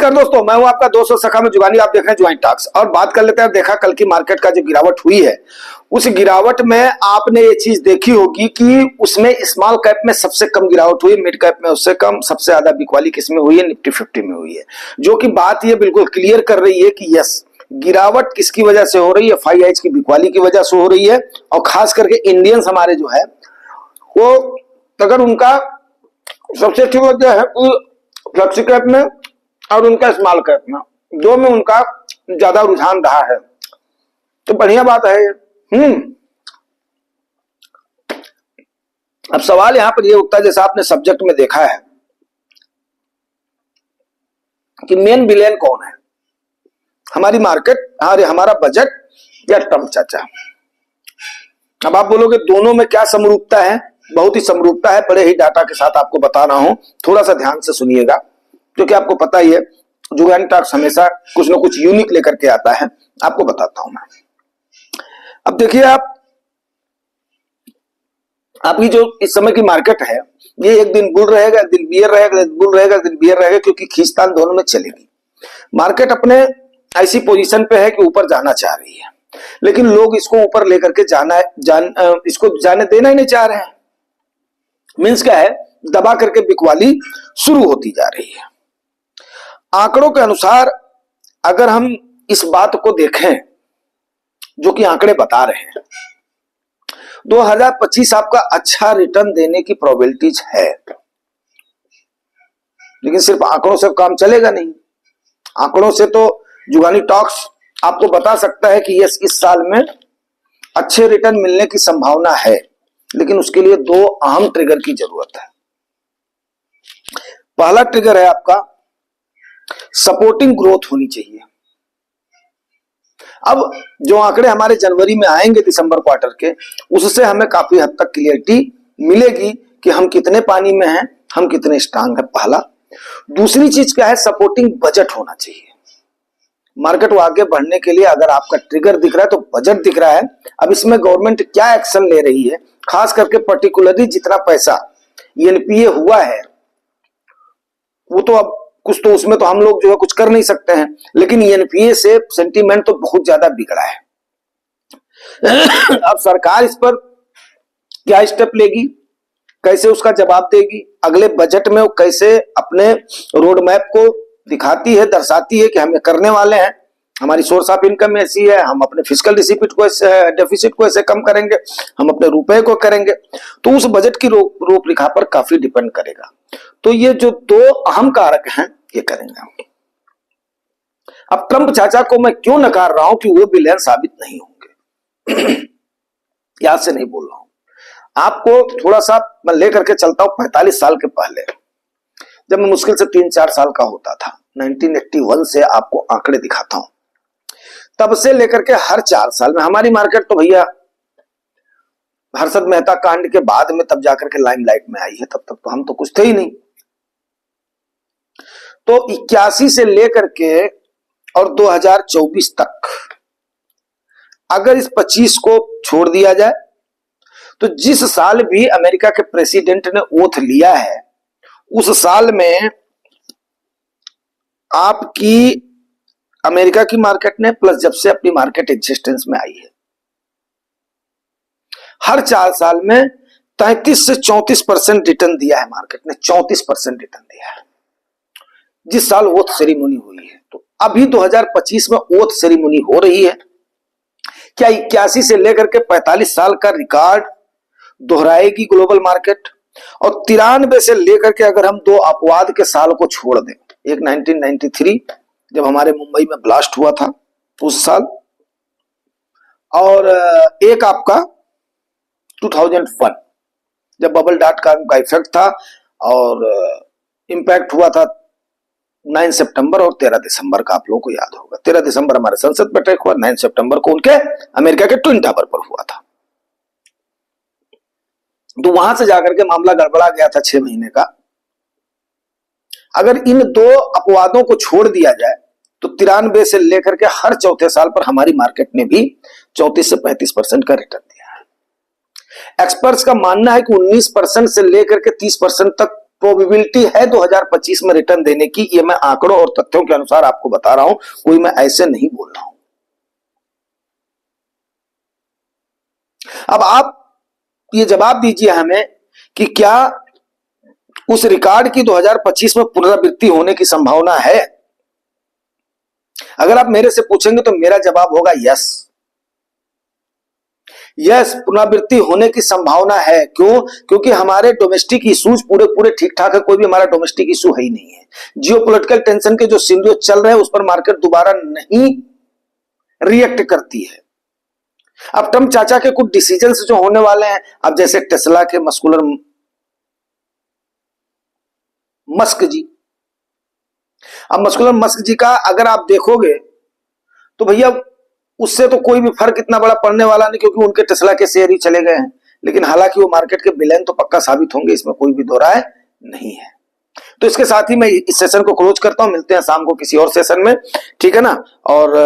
नमस्कार दोस्तों, मैं हूं आपका दोस्त और सखा में जुगानी। आप देख रहे हैं ज्वाइंट टॉक्स और बात कर लेते हैं। देखा कल की मार्केट का जो गिरावट हुई है, उस गिरावट में आपने ये चीज देखी होगी कि उसमें स्मॉल कैप में सबसे कम गिरावट हुई, मिड कैप में उससे कम, सबसे ज्यादा बिकवाली किसमें हुई है? निफ्टी 50 में हुई है। जो कि बात ये बिल्कुल क्लियर कर रही है कि यस, गिरावट किसकी वजह से हो रही है? 5 की बिकवाली की वजह से हो रही है। और खास करके इंडियंस हमारे जो है वो, अगर उनका सबसे अच्छी वजह है फ्लेक्सी कैप में और उनका स्मॉल कैप में, दो में उनका ज्यादा रुझान रहा है, तो बढ़िया बात है। अब सवाल यहां पर यह उठता है, जैसा आपने सब्जेक्ट में देखा है कि मेन विलेन कौन है? हमारी मार्केट, हमारा बजट या ट्रम्प चाचा? अब आप बोलोगे दोनों में क्या समरूपता है? बहुत ही समरूपता है। बड़े ही डाटा के साथ आपको बता रहा हूं, थोड़ा सा ध्यान से सुनिएगा, क्योंकि आपको पता ही है जुगानी टॉक्स हमेशा कुछ ना कुछ यूनिक लेकर के आता है। आपको बताता हूं मैं। अब देखिए, आपकी जो इस समय की मार्केट है, ये एक दिन बुल रहेगा, एक दिन बियर रहेगा, एक दिन बुल रहेगा, एक दिन बियर रहेगा, क्योंकि खींचतान दोनों में चलेगी। मार्केट अपने ऐसी पोजीशन पे है कि ऊपर जाना चाह रही है, लेकिन लोग इसको ऊपर लेकर के इसको जाने देना ही नहीं चाह रहे हैं। मीन्स क्या है? दबा करके बिकवाली शुरू होती जा रही है। आंकड़ों के अनुसार अगर हम इस बात को देखें, जो कि आंकड़े बता रहे हैं, 2025 आपका अच्छा रिटर्न देने की प्रोबेबिलिटीज है, लेकिन सिर्फ आंकड़ों से काम चलेगा नहीं। आंकड़ों से तो जुगानी टॉक्स आपको बता सकता है कि यस, इस साल में अच्छे रिटर्न मिलने की संभावना है, लेकिन उसके लिए दो अहम ट्रिगर की जरूरत है। पहला ट्रिगर है आपका सपोर्टिंग ग्रोथ होनी चाहिए। अब जो आंकड़े हमारे जनवरी में आएंगे दिसंबर क्वार्टर के, उससे हमें काफी हद तक क्लियरिटी मिलेगी कि हम कितने पानी में हैं, हम कितने स्ट्रांग हैं। पहला। दूसरी चीज क्या है? सपोर्टिंग बजट होना चाहिए। मार्केट को आगे बढ़ने के लिए अगर आपका ट्रिगर दिख रहा है तो बजट दिख रहा है। अब इसमें गवर्नमेंट क्या एक्शन ले रही है, खास करके पर्टिकुलरली जितना पैसा एनपीए हुआ है, वो तो अब कुछ तो उसमें तो हम लोग जो है कुछ कर नहीं सकते हैं, लेकिन एनपीए से सेंटीमेंट तो बहुत ज्यादा बिगड़ा है। अब सरकार इस पर क्या स्टेप लेगी, कैसे उसका जवाब देगी, अगले बजट में वो कैसे अपने रोड मैप को दिखाती है, दर्शाती है कि हम ये करने वाले हैं, हमारी सोर्स ऑफ इनकम ऐसी है, हम अपने फिस्कल डेफिसिट को ऐसे कम करेंगे, हम अपने रुपए को करेंगे, तो उस बजट की रूपरेखा पर काफी डिपेंड करेगा। तो ये जो दो अहम कारक हैं, ये करेंगे। अब ट्रम्प चाचा को मैं क्यों नकार रहा हूं कि वो विलेन साबित नहीं होंगे? याद से नहीं बोल रहा हूं, आपको थोड़ा सा मैं लेकर के चलता हूं 45 साल के पहले, जब मैं मुश्किल से 3-4 साल का होता था। 1981 से आपको आंकड़े दिखाता हूं। तब से लेकर के हर 4 साल में हमारी मार्केट तो भैया हर्षद मेहता कांड के बाद में तब जाकर के लाइमलाइट में आई है, तब तक तो हम तो कुछ थे ही नहीं। तो 81 से लेकर के और 2024 तक अगर इस 25 को छोड़ दिया जाए, तो जिस साल भी अमेरिका के प्रेसिडेंट ने ओथ लिया है, उस साल में आपकी अमेरिका की मार्केट ने, प्लस जब से अपनी मार्केट एग्जिस्टेंस में आई है, हर 4 साल में 33 से 34% रिटर्न दिया है। मार्केट ने 34% रिटर्न दिया है जिस साल ओथ सेरेमनी हुई है। तो अभी 2025 में ओथ सेरेमनी हो रही है। क्या 81 से लेकर के 45 साल का रिकॉर्ड दोहराएगी ग्लोबल मार्केट? और 93 से लेकर के अगर हम दो अपवाद के साल को छोड़ दें, एक 1993 जब हमारे मुंबई में ब्लास्ट हुआ था उस साल, और एक आपका 2001 जब बबल डॉट कॉम का इफेक्ट था और इंपैक्ट हुआ था 9 सितंबर और 13 दिसंबर का। आप लोगों को याद होगा, 13 दिसंबर हमारे संसद पर अटैक हुआ, 9 सितंबर को उनके अमेरिका के ट्विन टावर पर हुआ था। तो वहां से जाकर के मामला गड़बड़ा गया था 6 महीने का। अगर इन दो अपवादों को छोड़ दिया जाए तो 93 से लेकर के हर चौथे साल पर हमारी मार्केट ने भी 34 से 35% का रिटर्न दिया है। एक्सपर्ट्स का मानना है कि 19% से लेकर के 30% तक प्रोबेबिलिटी है 2025 में रिटर्न देने की, ये मैं आंकड़ों और तथ्यों के अनुसार आपको बता रहा हूं, कोई मैं ऐसे नहीं बोल रहा हूं। अब आप ये जवाब दीजिए हमें कि क्या उस रिकॉर्ड की 2025 में पुनरावृत्ति होने की संभावना है? अगर आप मेरे से पूछेंगे तो मेरा जवाब होगा यस। यस, पुनरावृत्ति होने की संभावना है। क्यों? क्योंकि हमारे डोमेस्टिक इश्यूज पूरे पूरे ठीक ठाक है, कोई भी हमारा डोमेस्टिक इशू है ही नहीं है। जियोपॉलिटिकल टेंशन के जो सिनेरियो चल रहे हैं उस पर मार्केट दोबारा नहीं रिएक्ट करती है। अब ट्रम्प चाचा के कुछ डिसीजंस जो होने वाले हैं, अब जैसे टेस्ला के मस्क जी, अब मस्कुलर मस्क जी का अगर आप देखोगे तो भैया उससे तो कोई भी फर्क इतना बड़ा पड़ने वाला नहीं, क्योंकि उनके टेस्ला के शेयर ही चले गए हैं। लेकिन हालांकि वो मार्केट के विलेन तो पक्का साबित होंगे, इसमें कोई भी दो राय नहीं है। तो इसके साथ ही मैं इस सेशन को क्लोज करता हूं। मिलते हैं शाम को किसी और सेशन में, ठीक है ना। और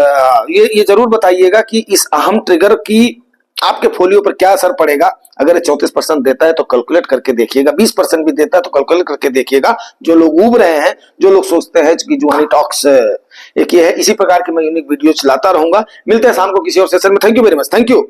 ये जरूर बताइएगा कि इस अहम ट्रिगर की आपके फोलियो पर क्या असर पड़ेगा। अगर 34% देता है तो कैलकुलेट करके देखिएगा, 20% भी देता है तो कैलकुलेट करके देखिएगा। जो लोग उब रहे हैं, जो लोग सोचते हैं कि जुहानी टॉक्स एक ये है, इसी प्रकार के मैं यूनिक वीडियो चलाता रहूंगा। मिलते हैं शाम को किसी और सेशन में। Thank you very much, thank you.